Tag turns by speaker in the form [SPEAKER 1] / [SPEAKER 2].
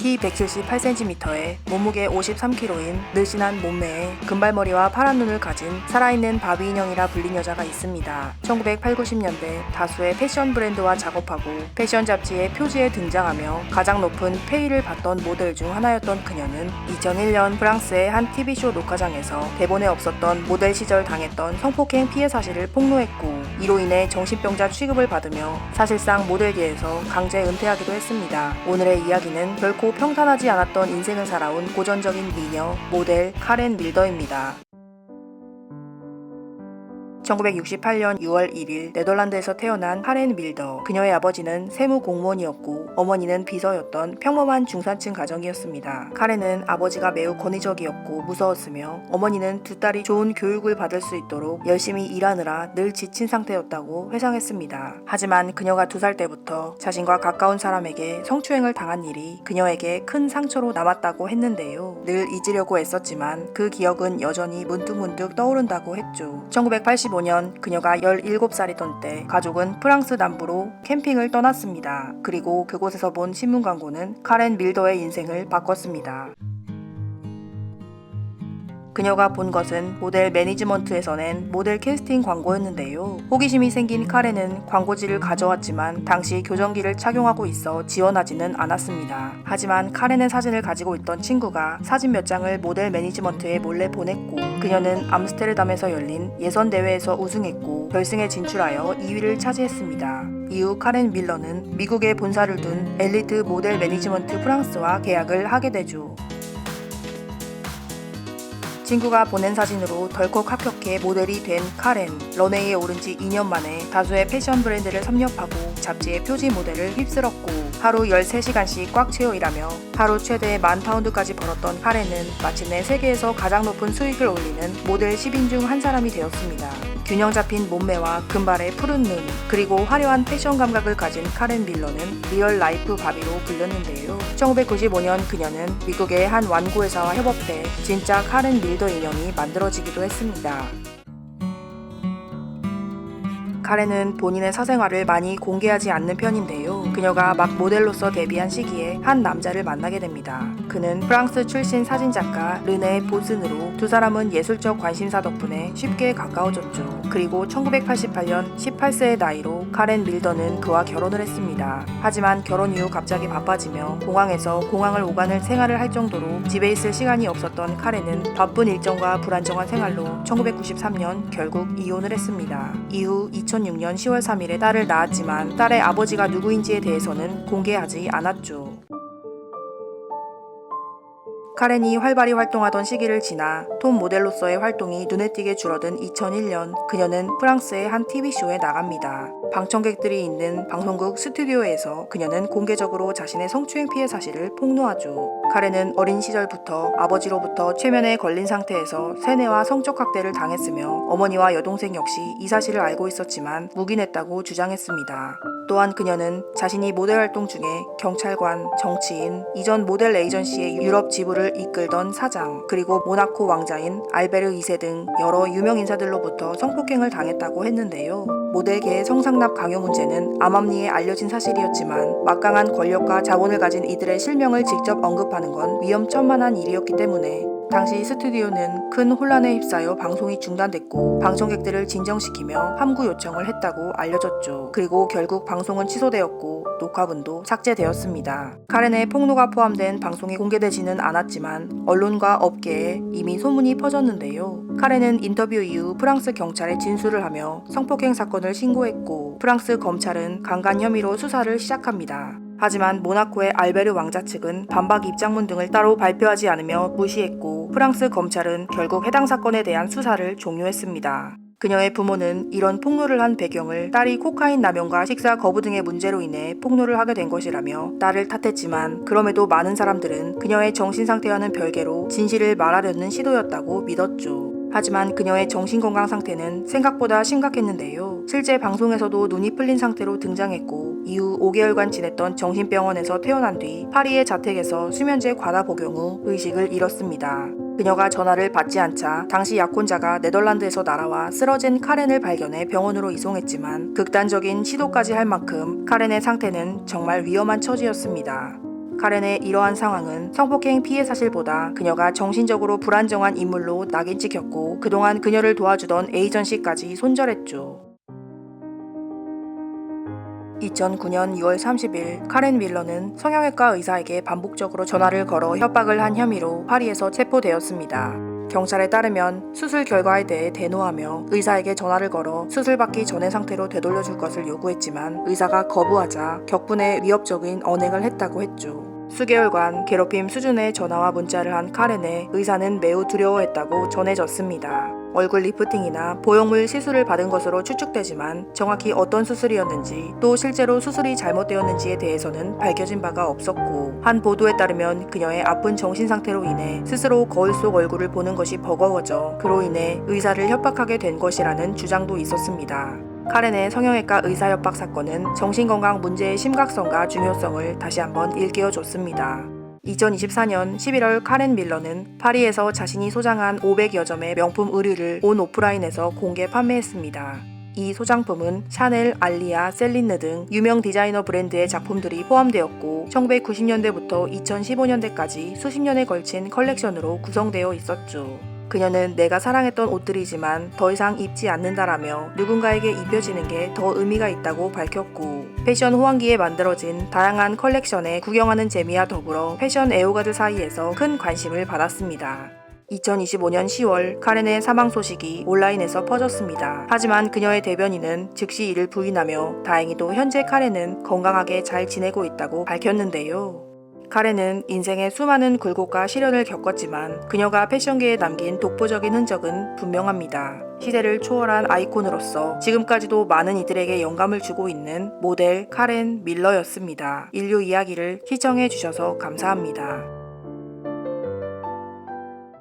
[SPEAKER 1] 키 178cm에 몸무게 53kg인 늘씬한 몸매에 금발머리와 파란 눈을 가진 살아있는 바비 인형이라 불린 여자가 있습니다. 1980, 90년대 다수의 패션 브랜드와 작업하고 패션 잡지의 표지에 등장하며 가장 높은 페이를 받던 모델 중 하나였던 그녀는 2001년 프랑스의 한 TV쇼 녹화장에서 대본에 없었던 모델 시절 당했던 성폭행 피해 사실을 폭로했고, 이로 인해 정신병자 취급을 받으며 사실상 모델계에서 강제 은퇴하기도 했습니다. 오늘의 이야기는 결코 평탄하지 않았던 인생을 살아온 고전적인 미녀, 모델 카렌 밀더입니다. 1968년 6월 1일 네덜란드에서 태어난 카렌 밀더. 그녀의 아버지는 세무공무원이었고 어머니는 비서였던 평범한 중산층 가정이었습니다. 카렌은 아버지가 매우 권위적이었고 무서웠으며 어머니는 두 딸이 좋은 교육을 받을 수 있도록 열심히 일하느라 늘 지친 상태였다고 회상했습니다. 하지만 그녀가 2살 때부터 자신과 가까운 사람에게 성추행을 당한 일이 그녀에게 큰 상처로 남았다고 했는데요. 늘 잊으려고 애썼지만 그 기억은 여전히 문득문득 떠오른다고 했죠. 1985년 그녀가 17살이던 때 가족은 프랑스 남부로 캠핑을 떠났습니다. 그리고 그곳에서 본 신문 광고는 카렌 밀더의 인생을 바꿨습니다. 그녀가 본 것은 모델 매니지먼트에서 낸 모델 캐스팅 광고였는데요. 호기심이 생긴 카렌은 광고지를 가져왔지만 당시 교정기를 착용하고 있어 지원하지는 않았습니다. 하지만 카렌의 사진을 가지고 있던 친구가 사진 몇 장을 모델 매니지먼트에 몰래 보냈고, 그녀는 암스테르담에서 열린 예선 대회에서 우승했고 결승에 진출하여 2위를 차지했습니다. 이후 카렌 밀러는 미국에 본사를 둔 엘리트 모델 매니지먼트 프랑스와 계약을 하게 되죠. 친구가 보낸 사진으로 덜컥 합격해 모델이 된 카렌. 런웨이에 오른 지 2년 만에 다수의 패션 브랜드를 섭렵하고 잡지의 표지 모델을 휩쓸었고, 하루 13시간씩 꽉 채워 일하며 하루 최대 10,000파운드까지 벌었던 카렌은 마침내 세계에서 가장 높은 수익을 올리는 모델 10인 중 한 사람이 되었습니다. 균형 잡힌 몸매와 금발의 푸른 눈, 그리고 화려한 패션 감각을 가진 카렌 밀러는 리얼 라이프 바비로 불렸는데요. 1995년 그녀는 미국의 한 완구회사와 협업해 진짜 카렌 밀더 인형이 만들어지기도 했습니다. 카렌은 본인의 사생활을 많이 공개하지 않는 편인데요. 그녀가 막 모델로서 데뷔한 시기에 한 남자를 만나게 됩니다. 그는 프랑스 출신 사진작가 르네 보슨으로 두 사람은 예술적 관심사 덕분에 쉽게 가까워졌죠. 그리고 1988년 18세의 나이로 카렌 밀더는 그와 결혼을 했습니다. 하지만 결혼 이후 갑자기 바빠지며 공항에서 공항을 오가는 생활을 할 정도로 집에 있을 시간이 없었던 카렌은 바쁜 일정과 불안정한 생활로 1993년 결국 이혼을 했습니다. 이후 2006년 10월 3일에 딸을 낳았지만 딸의 아버지가 누구인지에 대해서는 공개하지 않았죠. 카렌이 활발히 활동하던 시기를 지나 톱 모델로서의 활동이 눈에 띄게 줄어든 2001년 그녀는 프랑스의 한 TV쇼에 나갑니다. 방청객들이 있는 방송국 스튜디오에서 그녀는 공개적으로 자신의 성추행 피해 사실을 폭로하죠. 카렌은 어린 시절부터 아버지로부터 최면에 걸린 상태에서 세뇌와 성적 학대를 당했으며 어머니와 여동생 역시 이 사실을 알고 있었지만 묵인했다고 주장했습니다. 또한 그녀는 자신이 모델 활동 중에 경찰관, 정치인, 이전 모델 에이전시의 유럽 지부를 이끌던 사장, 그리고 모나코 왕자인 알베르 2세 등 여러 유명 인사들로부터 성폭행을 당했다고 했는데요. 모델계의 성상납 강요 문제는 암암리에 알려진 사실이었지만 막강한 권력과 자본을 가진 이들의 실명을 직접 언급하는 건 위험천만한 일이었기 때문에 당시 스튜디오는 큰 혼란에 휩싸여 방송이 중단됐고 방청객들을 진정시키며 함구 요청을 했다고 알려졌죠. 그리고 결국 방송은 취소되었고 녹화분도 삭제되었습니다. 카렌의 폭로가 포함된 방송이 공개되지는 않았지만 언론과 업계에 이미 소문이 퍼졌는데요. 카렌은 인터뷰 이후 프랑스 경찰에 진술을 하며 성폭행 사건을 신고했고 프랑스 검찰은 강간 혐의로 수사를 시작합니다. 하지만 모나코의 알베르 왕자 측은 반박 입장문 등을 따로 발표하지 않으며 무시했고 프랑스 검찰은 결국 해당 사건에 대한 수사를 종료했습니다. 그녀의 부모는 이런 폭로를 한 배경을 딸이 코카인 남용과 식사 거부 등의 문제로 인해 폭로를 하게 된 것이라며 딸을 탓했지만 그럼에도 많은 사람들은 그녀의 정신 상태와는 별개로 진실을 말하려는 시도였다고 믿었죠. 하지만 그녀의 정신건강 상태는 생각보다 심각했는데요. 실제 방송에서도 눈이 풀린 상태로 등장했고 이후 5개월간 지냈던 정신병원에서 퇴원한 뒤 파리의 자택에서 수면제 과다 복용 후 의식을 잃었습니다. 그녀가 전화를 받지 않자 당시 약혼자가 네덜란드에서 날아와 쓰러진 카렌을 발견해 병원으로 이송했지만 극단적인 시도까지 할 만큼 카렌의 상태는 정말 위험한 처지였습니다. 카렌의 이러한 상황은 성폭행 피해 사실보다 그녀가 정신적으로 불안정한 인물로 낙인 찍혔고 그동안 그녀를 도와주던 에이전시까지 손절했죠. 2009년 2월 30일 카렌 밀러는 성형외과 의사에게 반복적으로 전화를 걸어 협박을 한 혐의로 파리에서 체포되었습니다. 경찰에 따르면 수술 결과에 대해 대노하며 의사에게 전화를 걸어 수술받기 전의 상태로 되돌려줄 것을 요구했지만 의사가 거부하자 격분에 위협적인 언행을 했다고 했죠. 수개월간 괴롭힘 수준의 전화와 문자를 한 카렌의 의사는 매우 두려워했다고 전해졌습니다. 얼굴 리프팅이나 보형물 시술을 받은 것으로 추측되지만 정확히 어떤 수술이었는지 또 실제로 수술이 잘못되었는지에 대해서는 밝혀진 바가 없었고 한 보도에 따르면 그녀의 아픈 정신 상태로 인해 스스로 거울 속 얼굴을 보는 것이 버거워져 그로 인해 의사를 협박하게 된 것이라는 주장도 있었습니다. 카렌의 성형외과 의사 협박 사건은 정신건강 문제의 심각성과 중요성을 다시 한번 일깨워줬습니다. 2024년 11월 카렌 밀러는 파리에서 자신이 소장한 500여 점의 명품 의류를 온 오프라인에서 공개 판매했습니다. 이 소장품은 샤넬, 알리아, 셀린느 등 유명 디자이너 브랜드의 작품들이 포함되었고 1990년대부터 2015년대까지 수십 년에 걸친 컬렉션으로 구성되어 있었죠. 그녀는 내가 사랑했던 옷들이지만 더 이상 입지 않는다라며 누군가에게 입혀지는 게 더 의미가 있다고 밝혔고 패션 호황기에 만들어진 다양한 컬렉션에 구경하는 재미와 더불어 패션 애호가들 사이에서 큰 관심을 받았습니다. 2025년 10월 카렌의 사망 소식이 온라인에서 퍼졌습니다. 하지만 그녀의 대변인은 즉시 이를 부인하며 다행히도 현재 카렌은 건강하게 잘 지내고 있다고 밝혔는데요. 카렌은 인생의 수많은 굴곡과 시련을 겪었지만 그녀가 패션계에 남긴 독보적인 흔적은 분명합니다. 시대를 초월한 아이콘으로서 지금까지도 많은 이들에게 영감을 주고 있는 모델 카렌 밀러였습니다. 인류 이야기를 시청해 주셔서 감사합니다.